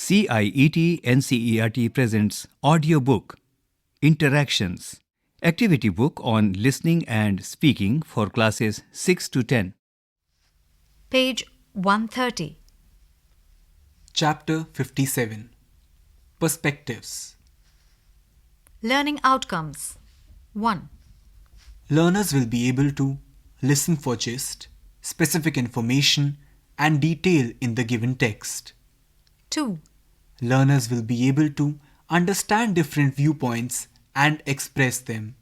CIET NCERT presents audiobook Interactions, activity book on listening and speaking for classes 6 to 10. Page 130. Chapter 57 Perspectives. Learning Outcomes. 1. Learners will be able to listen for gist, specific information, and detail in the given text. 2. Learners will be able to understand different viewpoints and express them.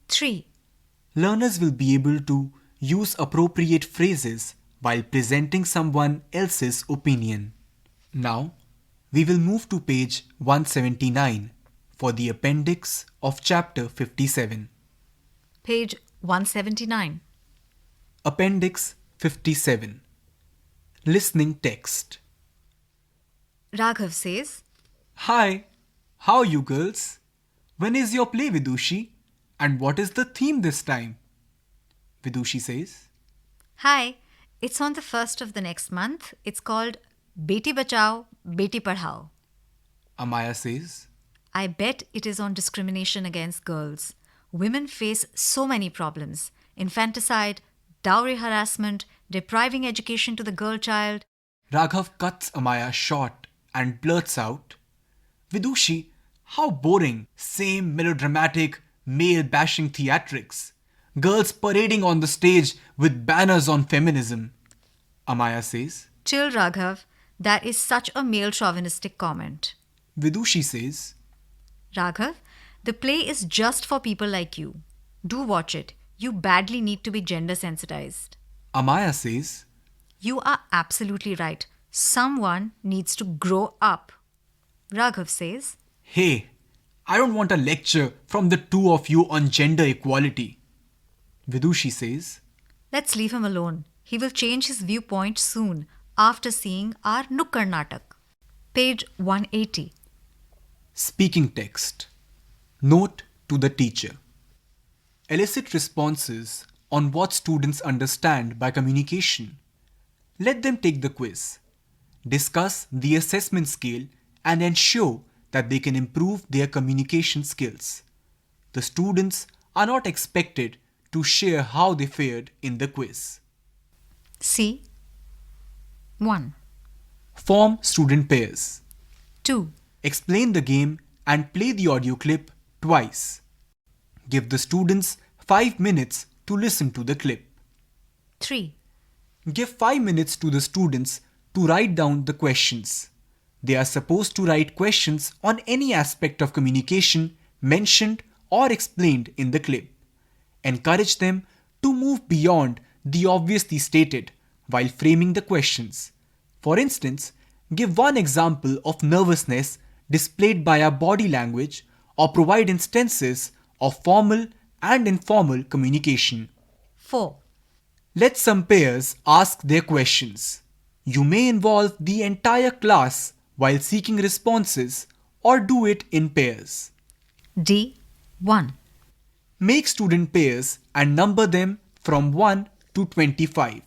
3. Learners will be able to use appropriate phrases while presenting someone else's opinion. Now, we will move to page 179 for the appendix of chapter 57. Page 179. Appendix 57. Listening text. Raghav says, Hi, how are you girls? When is your play, Vidushi? And what is the theme this time? Vidushi says, Hi, it's on the 1st of the next month. It's called Beti Bachao, Beti Padhao. Amaya says, I bet it is on discrimination against girls. Women face so many problems: infanticide, dowry harassment, depriving education to the girl child. Raghav cuts Amaya short and blurts out, Vidushi, how boring, same melodramatic, male-bashing theatrics. Girls parading on the stage with banners on feminism. Amaya says. Chill, Raghav. That is such a male chauvinistic comment. Vidushi says. Raghav, the play is just for people like you. Do watch it. You badly need to be gender sensitized. Amaya says. You are absolutely right. Someone needs to grow up. Raghav says, Hey, I don't want a lecture from the two of you on gender equality. Vidushi says, let's leave him alone. He will change his viewpoint soon after seeing our Nukkad Natak. Page 180. Speaking text. Note to the teacher. Elicit responses on what students understand by communication. Let them take the quiz. Discuss the assessment scale and ensure that they can improve their communication skills. The students are not expected to share how they fared in the quiz. C. 1. Form student pairs. 2. Explain the game and play the audio clip twice. Give the students 5 minutes to listen to the clip. 3. Give 5 minutes to the students to write down the questions. They are supposed to write questions on any aspect of communication mentioned or explained in the clip. Encourage them to move beyond the obviously stated while framing the questions. For instance, give one example of nervousness displayed by our body language or provide instances of formal and informal communication. 4. Let some pairs ask their questions. You may involve the entire class while seeking responses or do it in pairs. D. 1. Make student pairs and number them from 1 to 25,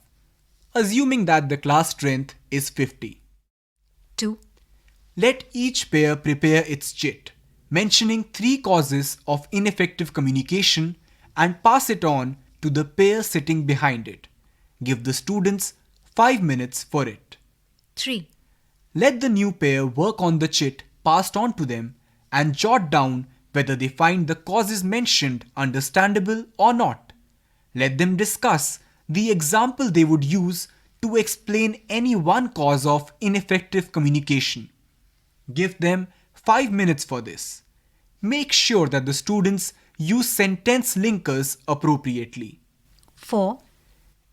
assuming that the class strength is 50. 2. Let each pair prepare its chit, mentioning 3 causes of ineffective communication and pass it on to the pair sitting behind it. Give the students 5 minutes for it. 3. Let the new pair work on the chit passed on to them and jot down whether they find the causes mentioned understandable or not. Let them discuss the example they would use to explain any one cause of ineffective communication. Give them 5 minutes for this. Make sure that the students use sentence linkers appropriately. 4.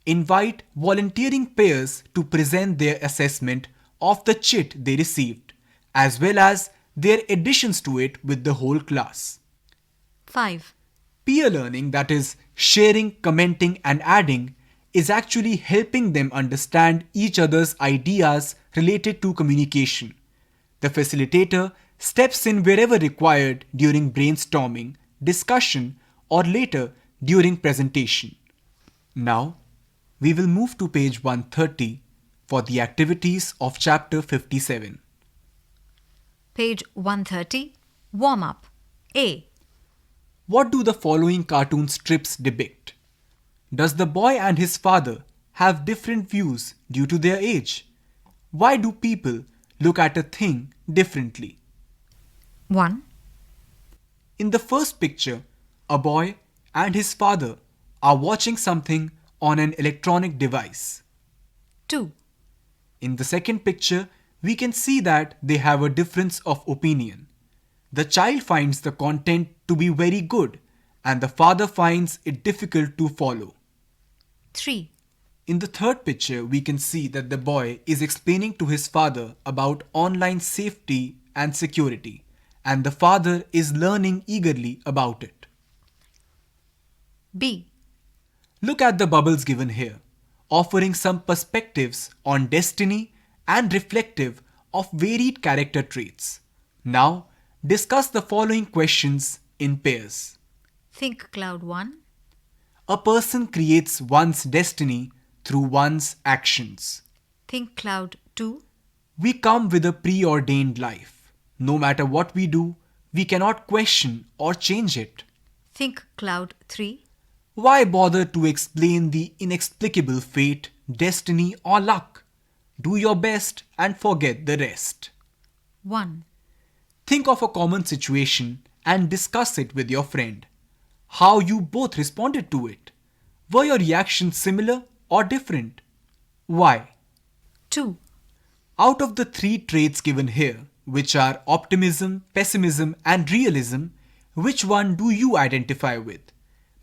Invite volunteering pairs to present their assessment of the chit they received, as well as their additions to it with the whole class. 5. Peer learning, that is, sharing, commenting, and adding, is actually helping them understand each other's ideas related to communication. The facilitator steps in wherever required during brainstorming, discussion, or later during presentation. Now, we will move to page 130 for the activities of chapter 57. Page 130. Warm up. A. What do the following cartoon strips depict? Does the boy and his father have different views due to their age? Why do people look at a thing differently? 1. In the first picture, a boy and his father are watching something on an electronic device. 2. In the second picture, we can see that they have a difference of opinion. The child finds the content to be very good and the father finds it difficult to follow. 3. In the third picture, we can see that the boy is explaining to his father about online safety and security, and the father is learning eagerly about it. B. Look at the bubbles given here, offering some perspectives on destiny and reflective of varied character traits. Now, discuss the following questions in pairs. Think Cloud 1. A person creates one's destiny through one's actions. Think Cloud 2. We come with a preordained life. No matter what we do, we cannot question or change it. Think Cloud 3. Why bother to explain the inexplicable fate, destiny, or luck? Do your best and forget the rest. 1. Think of a common situation and discuss it with your friend. How you both responded to it. Were your reactions similar or different? Why? 2. Out of the 3 traits given here, which are optimism, pessimism, and realism, which one do you identify with?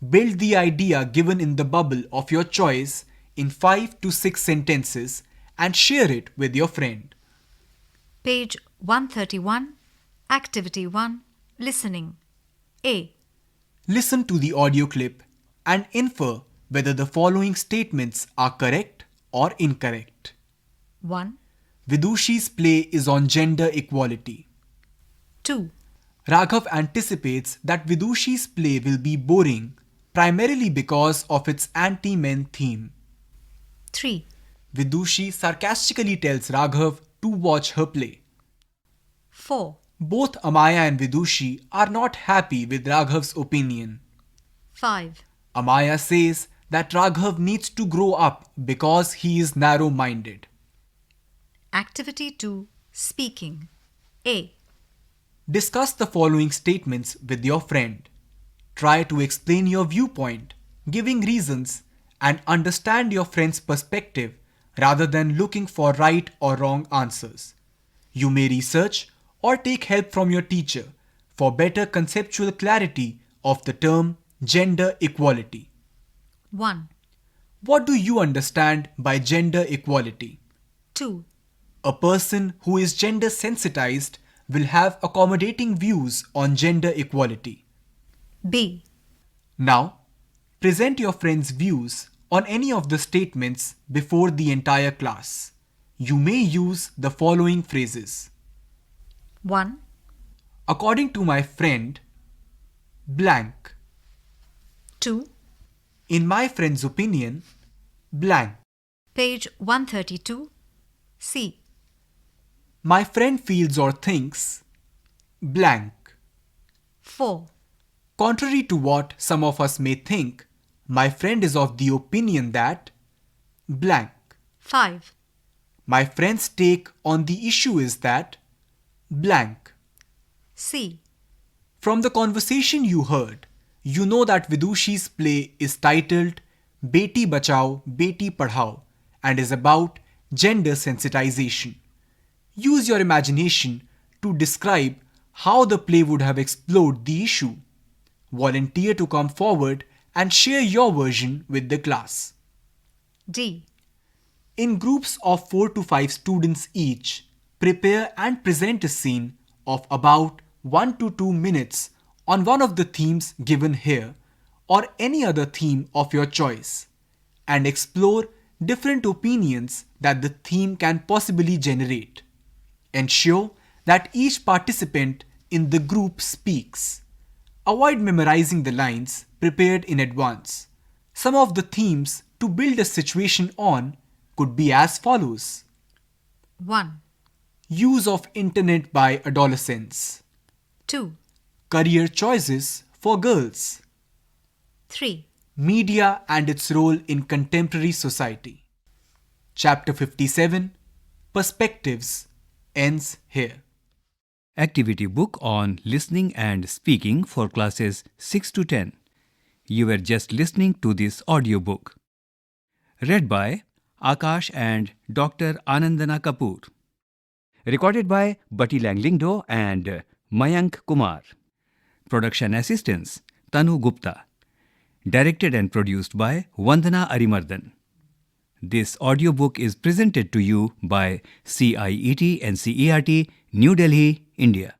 Build the idea given in the bubble of your choice in 5 to 6 sentences and share it with your friend. Page 131. Activity 1. Listening. A. Listen to the audio clip and infer whether the following statements are correct or incorrect. 1. Vidushi's play is on gender equality. 2. Raghav anticipates that Vidushi's play will be boring primarily because of its anti-men theme. 3. Vidushi sarcastically tells Raghav to watch her play. 4. Both Amaya and Vidushi are not happy with Raghav's opinion. 5. Amaya says that Raghav needs to grow up because he is narrow-minded. Activity 2. Speaking. A. Discuss the following statements with your friend. Try to explain your viewpoint, giving reasons, and understand your friend's perspective rather than looking for right or wrong answers. You may research or take help from your teacher for better conceptual clarity of the term gender equality. 1. What do you understand by gender equality? 2. A person who is gender sensitized will have accommodating views on gender equality. B. Now, present your friend's views on any of the statements before the entire class. You may use the following phrases. 1. According to my friend, blank. 2. In my friend's opinion, blank. Page 132. C. My friend feels or thinks, blank. 4. Contrary to what some of us may think, my friend is of the opinion that blank. 5. My friend's take on the issue is that blank. C. From the conversation you heard, you know that Vidushi's play is titled Beti Bachao, Beti Padhao and is about gender sensitization. Use your imagination to describe how the play would have explored the issue. Volunteer to come forward and share your version with the class. D. In groups of 4 to 5 students each, prepare and present a scene of about 1 to 2 minutes on one of the themes given here or any other theme of your choice, and explore different opinions that the theme can possibly generate. Ensure that each participant in the group speaks. Avoid memorizing the lines prepared in advance. Some of the themes to build a situation on could be as follows. 1. Use of internet by adolescents. 2. Career choices for girls. 3. Media and its role in contemporary society. Chapter 57, Perspectives, ends here. Activity book on listening and speaking for classes 6 to 10. You were just listening to this audiobook. Read by Akash and Dr. Anandana Kapoor. Recorded by Bati Langlingdo and Mayank Kumar. Production assistants Tanu Gupta. Directed and produced by Vandana Arimardan. This audiobook is presented to you by CIET NCERT, New Delhi, India.